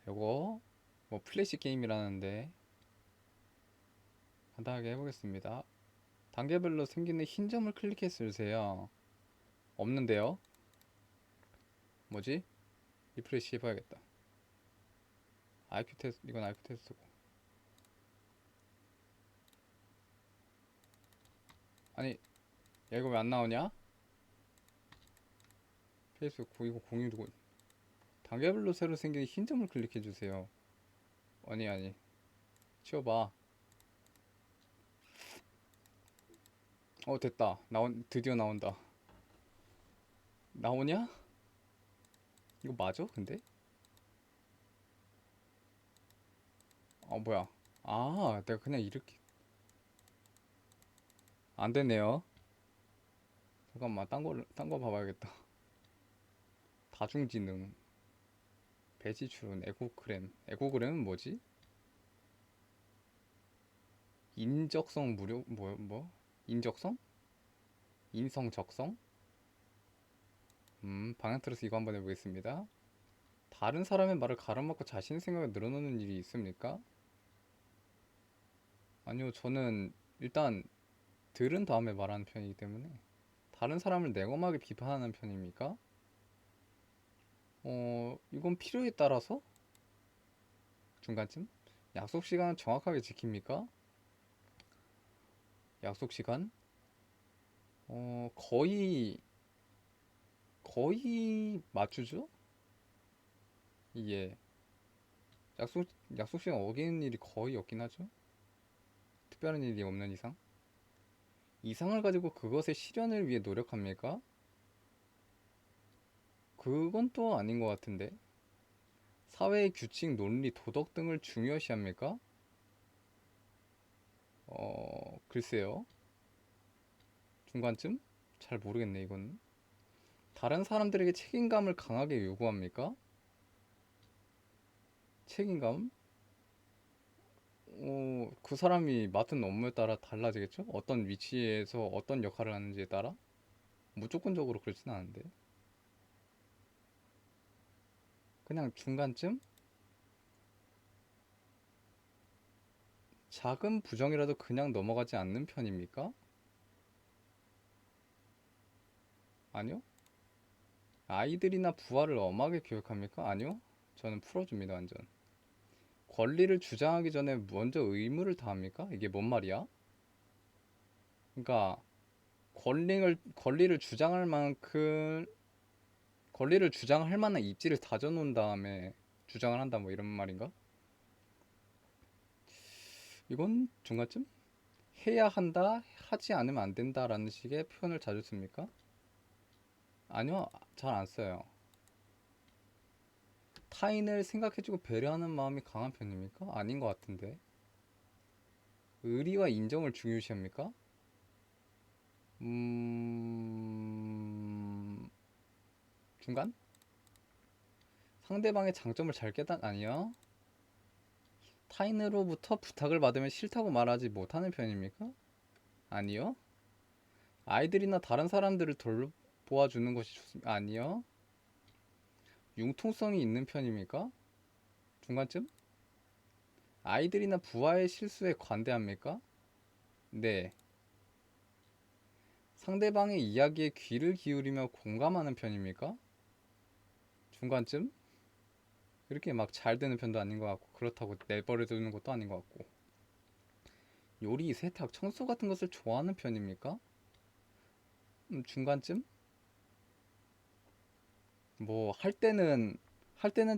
요거 뭐 플래시 게임이라는데 간단하게 해보겠습니다. 단계별로 생기는 흰 점을 클릭해서 주세요. 없는데요? 뭐지? 리프레시 해봐야겠다. IQ 테스트, 이건 IQ 테스트고. 아니, 야, 이거 왜 안 나오냐? 페이스북 이거 공유 두고. 단계별로 새로 생기는 흰 점을 클릭해주세요. 아니, 치워봐. 됐다. 드디어 나온다. 나오냐? 이거 맞아? 근데? 뭐야. 내가 그냥 이렇게. 안 되네요. 잠깐만, 딴 거 봐봐야겠다. 다중지능, 배지출은, 에고그램은 뭐지? 인적성 무료, 인적성? 인성 적성? 방향 틀어서 이거 한번 해보겠습니다. 다른 사람의 말을 가로막고 자신의 생각을 늘어놓는 일이 있습니까? 아니요, 저는 일단 들은 다음에 말하는 편이기 때문에. 다른 사람을 냉엄하게 비판하는 편입니까? 이건 필요에 따라서 중간쯤? 약속 시간을 정확하게 지킵니까? 약속 시간? 거의 맞추죠? 이게 약속 약속 시간 어기는 일이 거의 없긴 하죠. 특별한 일이 없는 이상. 이상을 가지고 그것의 실현을 위해 노력합니까? 그건 또 아닌 것 같은데. 사회의 규칙, 논리, 도덕 등을 중요시합니까? 글쎄요. 중간쯤? 잘 모르겠네, 이건. 다른 사람들에게 책임감을 강하게 요구합니까? 책임감? 그 사람이 맡은 업무에 따라 달라지겠죠? 어떤 위치에서 어떤 역할을 하는지에 따라? 무조건적으로 그렇진 않은데. 그냥 중간쯤? 작은 부정이라도 그냥 넘어가지 않는 편입니까? 아니요. 아이들이나 부하를 엄하게 교육합니까? 아니요. 저는 풀어줍니다, 완전. 권리를 주장하기 전에 먼저 의무를 다합니까? 이게 뭔 말이야? 그러니까 권리를 주장할 만한 입지를 다져놓은 다음에 주장을 한다 뭐 이런 말인가? 이건 중간쯤? 해야 한다, 하지 않으면 안 된다라는 식의 표현을 자주 씁니까? 아니요, 잘 안 써요. 타인을 생각해주고 배려하는 마음이 강한 편입니까? 아닌 것 같은데. 의리와 인정을 중요시합니까? 중간? 상대방의 장점을 잘 아니요. 타인으로부터 부탁을 받으면 싫다고 말하지 못하는 편입니까? 아니요. 아이들이나 다른 사람들을 돌보아주는 것이 좋습니다. 아니요. 융통성이 있는 편입니까? 중간쯤? 아이들이나 부하의 실수에 관대합니까? 네. 상대방의 이야기에 귀를 기울이며 공감하는 편입니까? 중간쯤? 이렇게 막 잘 되는 편도 아닌 것 같고 그렇다고 내버려 두는 것도 아닌 것 같고. 요리, 세탁, 청소 같은 것을 좋아하는 편입니까? 중간쯤? 뭐 할 때는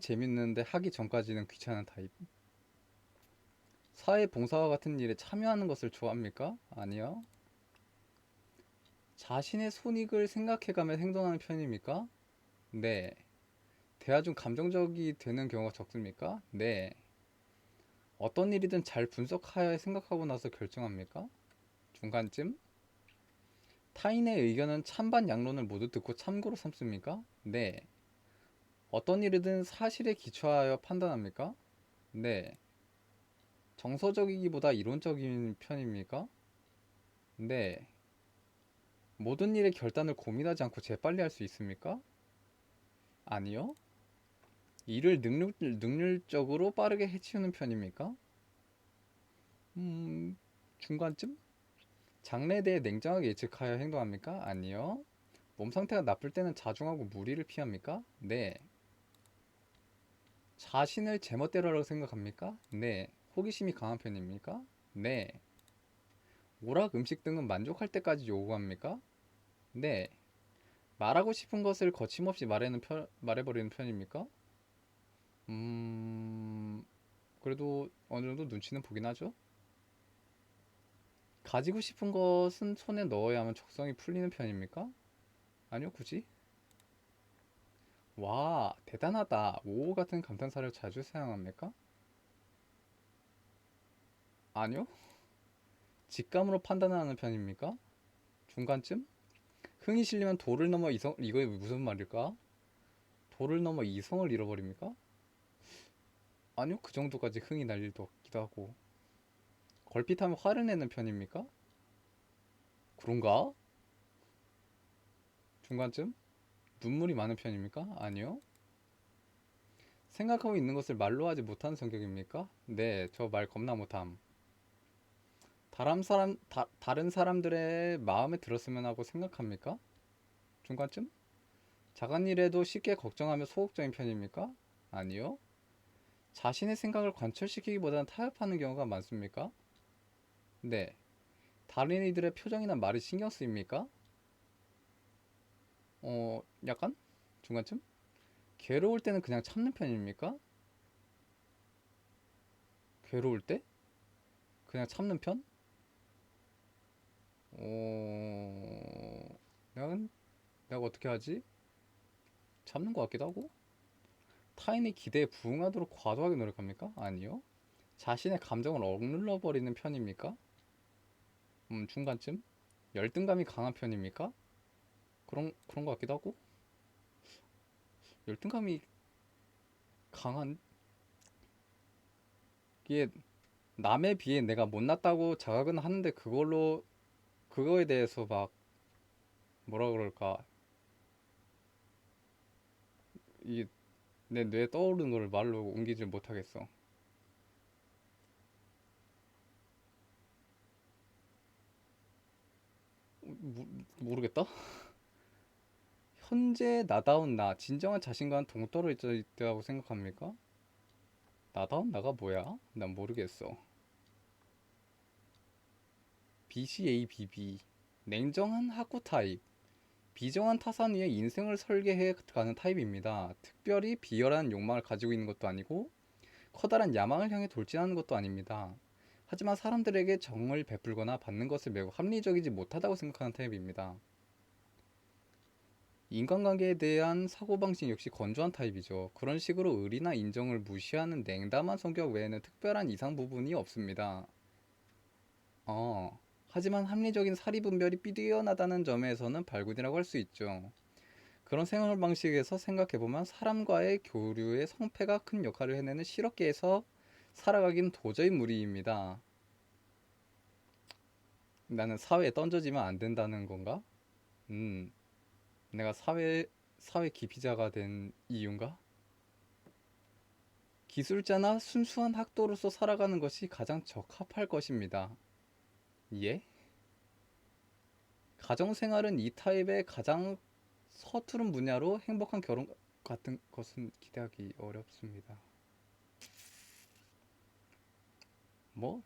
재밌는데 하기 전까지는 귀찮은 타입. 사회 봉사와 같은 일에 참여하는 것을 좋아합니까? 아니요. 자신의 손익을 생각해가며 행동하는 편입니까? 네. 대화 중 감정적이 되는 경우가 적습니까? 네. 어떤 일이든 잘 분석하여 생각하고 나서 결정합니까? 중간쯤? 타인의 의견은 찬반 양론을 모두 듣고 참고로 삼습니까? 네. 어떤 일이든 사실에 기초하여 판단합니까? 네. 정서적이기보다 이론적인 편입니까? 네. 모든 일의 결단을 고민하지 않고 재빨리 할 수 있습니까? 아니요. 일을 능률적으로 빠르게 해치우는 편입니까? 음, 중간쯤? 장래에 대해 냉정하게 예측하여 행동합니까? 아니요. 몸 상태가 나쁠 때는 자중하고 무리를 피합니까? 네. 자신을 제멋대로라고 생각합니까? 네. 호기심이 강한 편입니까? 네. 오락, 음식 등은 만족할 때까지 요구합니까? 네. 말하고 싶은 것을 거침없이 말해버리는 편입니까? 음, 그래도 어느 정도 눈치는 보긴 하죠. 가지고 싶은 것은 손에 넣어야 하면 적성이 풀리는 편입니까? 아니요, 굳이. 와, 대단하다. 오 같은 감탄사를 자주 사용합니까? 아니요. 직감으로 판단하는 편입니까? 중간쯤? 흥이 실리면 도를 넘어 이성, 이거 무슨 말일까? 도를 넘어 이성을 잃어버립니까? 아니요, 그 정도까지 흥이 날 일도 없기도 하고. 걸핏하면 화를 내는 편입니까? 그런가? 중간쯤? 눈물이 많은 편입니까? 아니요. 생각하고 있는 것을 말로 하지 못하는 성격입니까? 네, 저 말 겁나 못함. 다른 사람들의 마음에 들었으면 하고 생각합니까? 중간쯤? 작은 일에도 쉽게 걱정하며 소극적인 편입니까? 아니요. 자신의 생각을 관철시키기보다는 타협하는 경우가 많습니까? 네. 다른 이들의 표정이나 말이 신경 쓰입니까? 약간? 중간쯤? 괴로울 때는 그냥 참는 편입니까? 괴로울 때? 그냥 참는 편? 어... 내가, 내가 어떻게 하지? 참는 것 같기도 하고? 타인의 기대에 부응하도록 과도하게 노력합니까? 아니요. 자신의 감정을 억눌러 버리는 편입니까? 중간쯤? 열등감이 강한 편입니까? 그런 것 같기도 하고? 열등감이 강한, 이게 남에 비해 내가 못났다고 자각은 하는데 그거에 대해서 막, 뭐라 그럴까, 이게 내 뇌에 떠오르는 걸 말로 옮기질 못하겠어. 모르겠다? 현재 나다운 나, 진정한 자신과는 동떨어져 있다고 생각합니까? 나다운 나가 뭐야? 난 모르겠어. BCABB. 냉정한 학구 타입. 비정한 타산 위에 인생을 설계해 가는 타입입니다. 특별히 비열한 욕망을 가지고 있는 것도 아니고 커다란 야망을 향해 돌진하는 것도 아닙니다. 하지만 사람들에게 정을 베풀거나 받는 것을 매우 합리적이지 못하다고 생각하는 타입입니다. 인간관계에 대한 사고방식 역시 건조한 타입이죠. 그런 식으로 의리나 인정을 무시하는 냉담한 성격 외에는 특별한 이상 부분이 없습니다. 하지만 합리적인 사리 분별이 뛰어나다는 점에서는 발군이라고 할 수 있죠. 그런 생활 방식에서 생각해보면 사람과의 교류의 성패가 큰 역할을 해내는 실업계에서 살아가긴 도저히 무리입니다. 나는 사회에 던져지면 안 된다는 건가? 음, 내가 사회 기피자가 된 이유인가? 기술자나 순수한 학도로서 살아가는 것이 가장 적합할 것입니다. 예? 가정생활은 이 타입의 가장 서투른 분야로 행복한 결혼 같은 것은 기대하기 어렵습니다. 뭐?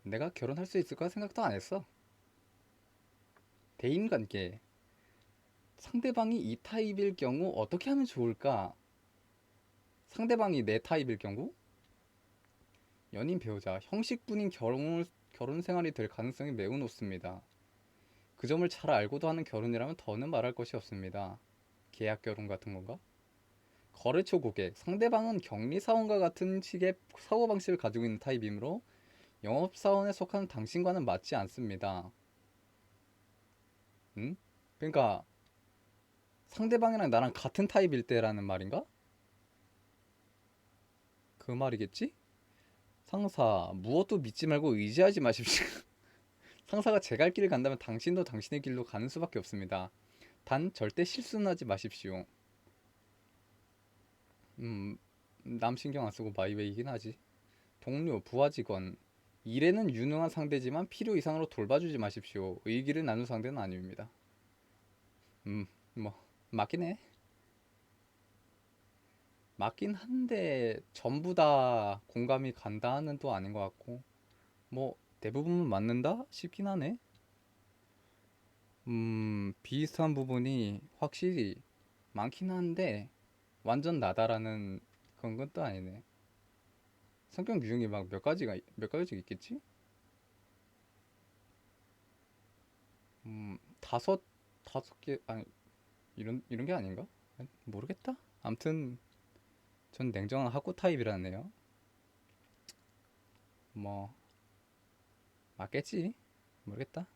내가 결혼할 수 있을까 생각도 안 했어. 대인관계. 상대방이 이 타입일 경우 어떻게 하면 좋을까? 상대방이 내 타입일 경우? 연인 배우자, 형식분인 결혼 생활이 될 가능성이 매우 높습니다. 그 점을 잘 알고도 하는 결혼이라면 더는 말할 것이 없습니다. 계약 결혼 같은 건가? 거래처 고객, 상대방은 격리사원과 같은 식의 사고방식을 가지고 있는 타입이므로 영업사원에 속하는 당신과는 맞지 않습니다. 응? 그러니까 상대방이랑 나랑 같은 타입일 때라는 말인가? 그 말이겠지? 상사, 무엇도 믿지 말고 의지하지 마십시오. 상사가 제 갈 길을 간다면 당신도 당신의 길로 가는 수밖에 없습니다. 단 절대 실수는 하지 마십시오. 음, 남 신경 안 쓰고 마이웨이긴 하지. 동료, 부하 직원. 일에는 유능한 상대지만 필요 이상으로 돌봐주지 마십시오. 의기를 나눌 상대는 아닙니다. 음, 뭐, 맞긴 해. 맞긴 한데, 전부 다 공감이 간다는 또 아닌 것 같고, 뭐, 대부분은 맞는다? 싶긴 하네. 비슷한 부분이 확실히 많긴 한데, 완전 나다라는 그런 건 또 아니네. 성격 유형이 막 몇 가지가 있겠지? 다섯, 다섯 개, 아니, 이런 게 아닌가? 모르겠다. 암튼, 전 냉정한 하구 타입이라네요. 뭐, 맞겠지? 모르겠다.